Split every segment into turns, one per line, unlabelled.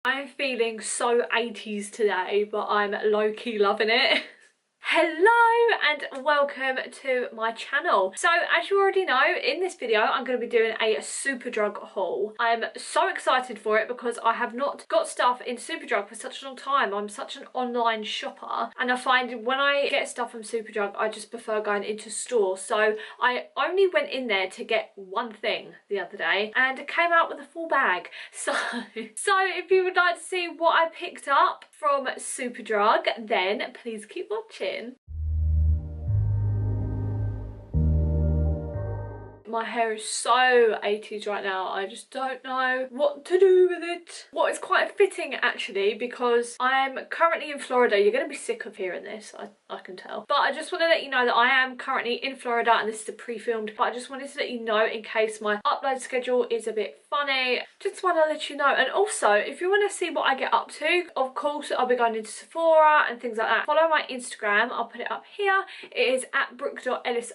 I'm feeling so 80s today, but I'm low-key loving it. Hello and welcome to my channel. So as you already know, in this video I'm going to be doing a Superdrug haul. I'm so excited for it because I have not got stuff in Superdrug for such a long time. I'm such an online shopper and I find when I get stuff from Superdrug I just prefer going into store. So I only went in there to get one thing the other day and came out with a full bag. So if you would like to see what I picked up from Superdrug, then please keep watching. My hair is so 80s right now, I just don't know what to do with it. Well, it's quite fitting actually because I'm currently in Florida. You're going to be sick of hearing this, I can tell. But I just want to let you know that I am currently in Florida and this is a pre-filmed. But I just wanted to let you know in case my upload schedule is a bit funny. Just want to let you know. And also, if you want to see what I get up to, of course I'll be going into Sephora and things like that. Follow my Instagram, I'll put it up here. It is at brooke.ellis_.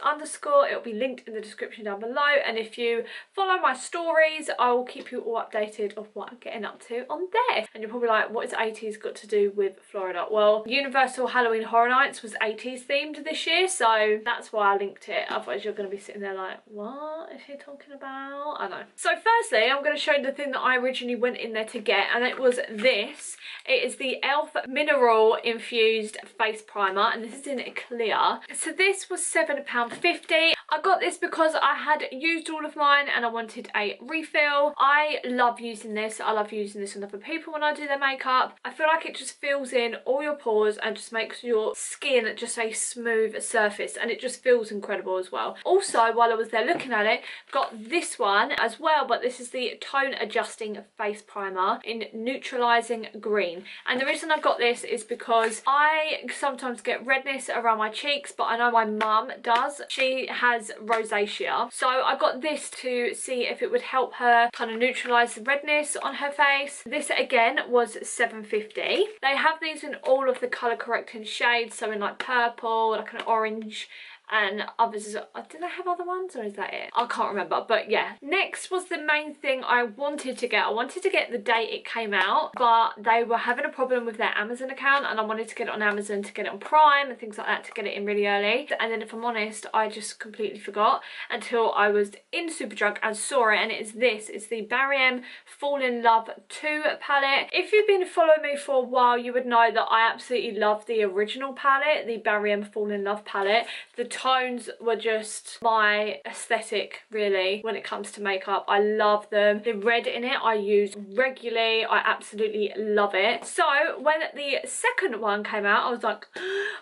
It'll be linked in the description down below, and if you follow my stories I will keep you all updated of what I'm getting up to on there. And you're probably like, what is 80s got to do with Florida? Well, Universal Halloween Horror Nights was 80s themed this year, so that's why I linked it. Otherwise you're going to be sitting there like, what is he talking about? I know. So firstly I'm going to show you the thing that I originally went in there to get, and it was this. It is the e.l.f. mineral infused face primer, and this is in clear. So this was £7.50. I got this because I had used all of mine and I wanted a refill. I love using this. I love using this on other people when I do their makeup. I feel like it just fills in all your pores and just makes your skin just a smooth surface, and it just feels incredible as well. Also, while I was there looking at it, got this one as well, but this is the tone adjusting face primer in Neutralizing green. And the reason I got this is because I sometimes get redness around my cheeks, but I know my mum does. She has rosacea, so I got this to see if it would help her kind of neutralize the redness on her face. This again was £7.50. They have these in all of the color correcting shades, so in like purple, like an orange, and others. Did I have other ones or is that it? I can't remember, but yeah. Next was the main thing I wanted to get. I wanted to get the date it came out, but they were having a problem with their Amazon account and I wanted to get it on Amazon to get it on Prime and things like that to get it in really early. And then if I'm honest, I just completely forgot until I was in Superdrug and saw it, and it is this. It's the Marianne Fall in Love 2 palette. If you've been following me for a while, you would know that I absolutely love the original palette, the Marianne Fall in Love palette. The tones were just my aesthetic really when it comes to makeup. I love them. The red in it I use regularly. I absolutely love it. So when the second one came out I was like,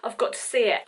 I've got to see it.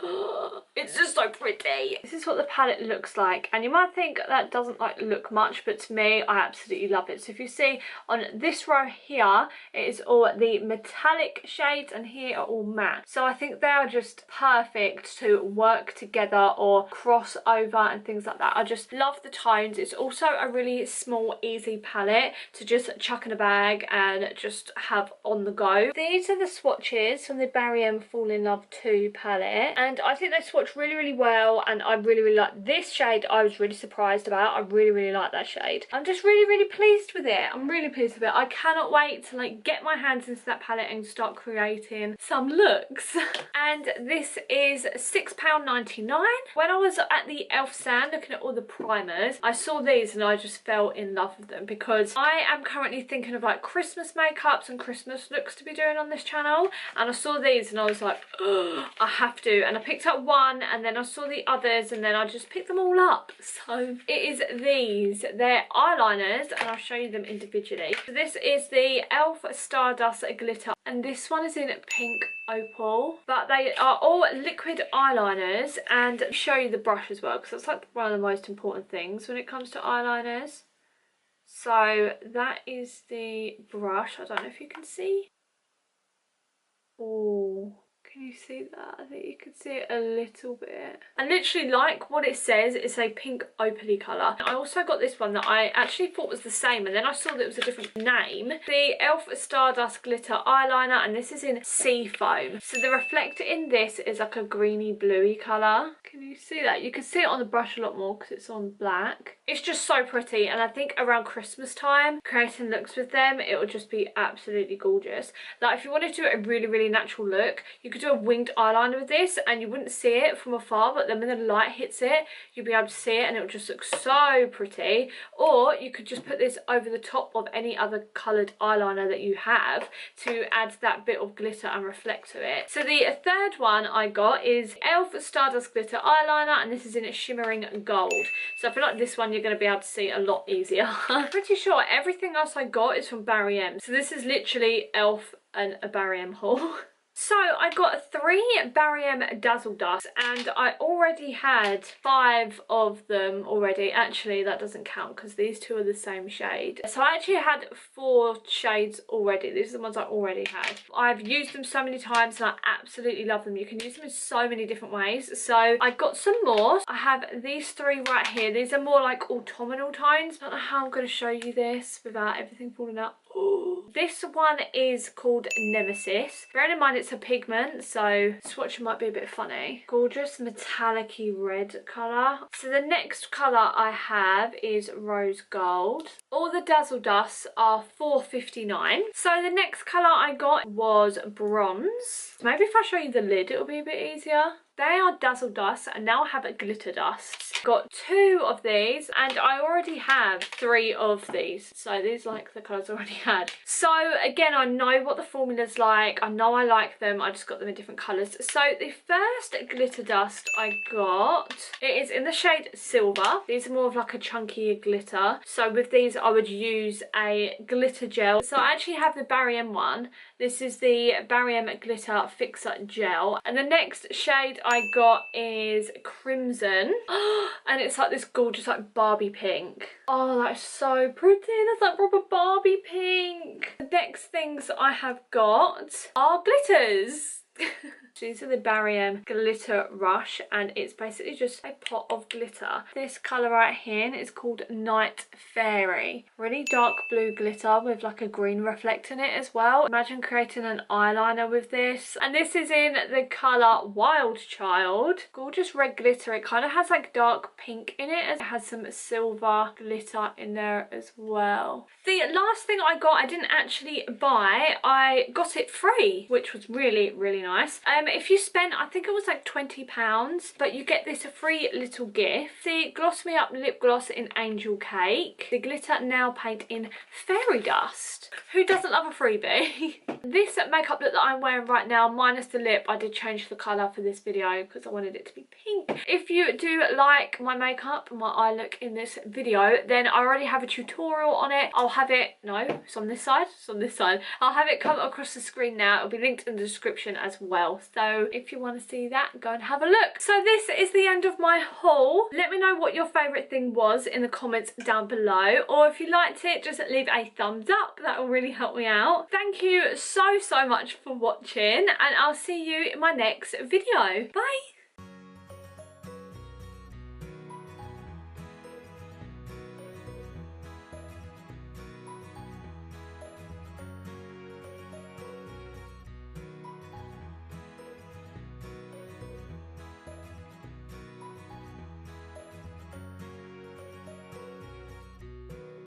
It's just so pretty. This is what the palette looks like, and you might think that doesn't like look much, but to me I absolutely love it. So if you see on this row here, it is all the metallic shades and here are all matte. So I think they are just perfect to work together or cross over and things like that. I just love the tones. It's also a really small, easy palette to just chuck in a bag and just have on the go. These are the swatches from the Marianne Fall in Love 2 palette, and I think they swatch really, really well, and I really, really like this shade. I was really surprised about. I really, really like that shade. I'm just really, really pleased with it. I'm really pleased with it. I cannot wait to like get my hands into that palette and start creating some looks. And this is £6.99. When I was at the e.l.f. stand looking at all the primers, I saw these and I just fell in love with them because I am currently thinking of like Christmas makeups and Christmas looks to be doing on this channel, and I saw these and I was like, oh, I have to. And I picked up one and then I saw the others and then I just picked them all up. So it is these. They're eyeliners and I'll show you them individually. So this is the e.l.f. Stardust Glitter, and this one is in pink opal, but they are all liquid eyeliners, and show you the brush as well because that's like one of the most important things when it comes to eyeliners. So that is the brush. I don't know if you can see. Oh, can you see that? I think you can see it a little bit. And literally, like what it says, it's a pink opaly colour. I also got this one that I actually thought was the same, and then I saw that it was a different name. The e.l.f. Stardust Glitter Eyeliner, and this is in Sea Foam. So the reflector in this is like a greeny bluey colour. Can you see that? You can see it on the brush a lot more because it's on black. It's just so pretty, and I think around Christmas time, creating looks with them, it will just be absolutely gorgeous. Like if you wanted to do a really, really natural look, you could do a winged eyeliner with this and you wouldn't see it from afar, but then when the light hits it, you'll be able to see it and it will just look so pretty. Or you could just put this over the top of any other coloured eyeliner that you have to add that bit of glitter and reflect to it. So the third one I got is e.l.f. Stardust Glitter Eyeliner, and this is in a Shimmering Gold. So I feel like this one you're going to be able to see a lot easier. I'm pretty sure everything else I got is from Marianne. So this is literally e.l.f. and a Marianne haul. So I got 3 Marianne Dazzle Dust, and I already had 5 of them already. Actually, that doesn't count because these 2 are the same shade. So I actually had 4 shades already. These are the ones I already had. I've used them so many times and I absolutely love them. You can use them in so many different ways. So I got some more. I have these 3 right here. These are more like autumnal tones. I don't know how I'm going to show you this without everything falling out. This one is called Nemesis. Bearing in mind it's a pigment, so swatch might be a bit funny. Gorgeous metallic-y red colour. So the next colour I have is Rose Gold. All the Dazzle Dusts are $4.59. So the next colour I got was Bronze. Maybe if I show you the lid it'll be a bit easier. They are Dazzle Dust, and now I have a Glitter Dust. Got 2 of these, and I already have 3 of these. So these are like the colours I already had. So again, I know what the formula's like. I know I like them. I just got them in different colours. So the first Glitter Dust I got, it is in the shade Silver. These are more of like a chunkier glitter. So with these, I would use a glitter gel. So I actually have the Marianne one. This is the Marianne Glitter Fixer Gel. And the next shade I got is Crimson. And it's like this gorgeous like Barbie pink. Oh, that's so pretty. That's like proper Barbie pink. The next things I have got are glitters. These are the Marianne Glitter Rush, and it's basically just a pot of glitter. This colour right here is called Night Fairy. Really dark blue glitter with like a green reflect in it as well. Imagine creating an eyeliner with this. And this is in the colour Wild Child. Gorgeous red glitter. It kind of has like dark pink in it. It has some silver glitter in there as well. The last thing I got, I didn't actually buy. I got it free, which was really, really nice. If you spend, I think it was like £20, but you get this a free little gift. The Gloss Me Up lip gloss in Angel Cake. The glitter nail paint in Fairy Dust. Who doesn't love a freebie? This makeup look that I'm wearing right now, minus the lip, I did change the colour for this video because I wanted it to be pink. If you do like my makeup and my eye look in this video, then I already have a tutorial on it. I'll have it, no, it's on this side, it's on this side. I'll have it come across the screen now. It'll be linked in the description as well. So if you want to see that, go and have a look. So this is the end of my haul. Let me know what your favourite thing was in the comments down below, or if you liked it, just leave a thumbs up. That will really help me out. Thank you so much for watching, and I'll see you in my next video. Bye.